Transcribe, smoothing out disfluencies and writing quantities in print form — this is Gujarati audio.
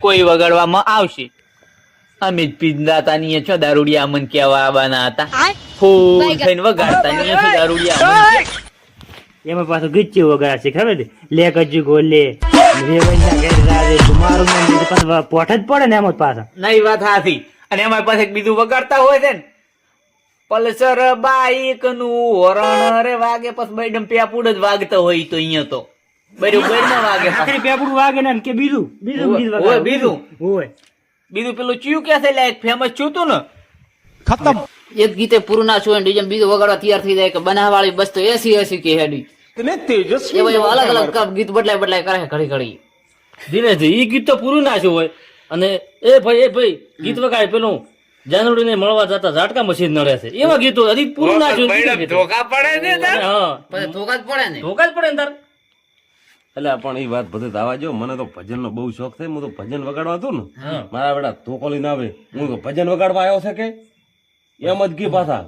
કોઈ વગાડવામાં આવશે. અમે જ પીંદાતા ની છો દારૂડિયા અમન કેવા આવવાના હતા. ફૂલ થઈને વગાડતા ની છો દારૂડિયા અમન. એમાં પાછું ગીચી વગાડશે ખબર છે, લે કજુ ગોલે રેવણના ઘેર રાજે મારું નામ પાછું પોઠ જ પડે ને એમ જ પાછા. નહીં વાત હાથી. અને એમાં પાસે બીજું વગાડતા હોય છે ને, પલ્સર બાઈક નું હોરણ રે વાગે પછી બેડમ પેપુડ જ વાગતા હોય તો અહીંયા તો બરોબર ના વાગે. આખરી પેપડું વાગે ને કે બીજું ગીત હોય વગાડે. બીજું હોય બીજું પેલું ચિયું કે છે લાયક ફેમસ ચિયું તું ને खत्म। એક ગીતે પૂરું ના છું ડીજે બીજું વગાડવા તૈયાર થઈ જાય કે બનાવવાળી બસ તો એસી કે હેડી એવા અલગ અલગ ગીત બદલાય કરે ઘડી ઘડી. ધીરે ધીરે ઈ ગીત તો પૂરું નાખ્યું હોય. અને એ ભાઈ ગીત વગાડે પેલું જાનુડી ને મળવા જતા ઝાટકા મશીન નડે છે એવા ગીતો હજી પૂરું નાખ્યું. ધોકા પડે ને તાર. હા પછી ધોકા જ પડે ને. ધોકા જ પડે ને તાર. એટલે પણ એ વાત બધે આવા જો, મને તો ભજન નો બહુ શોખ થાય. હું તો ભજન વગાડવા હતું ને, હા. મારા બેટા ધોકો લઈને આવે, હું ભજન વગાડવા આવ્યો છે કે એમ જ ગઈ પાછા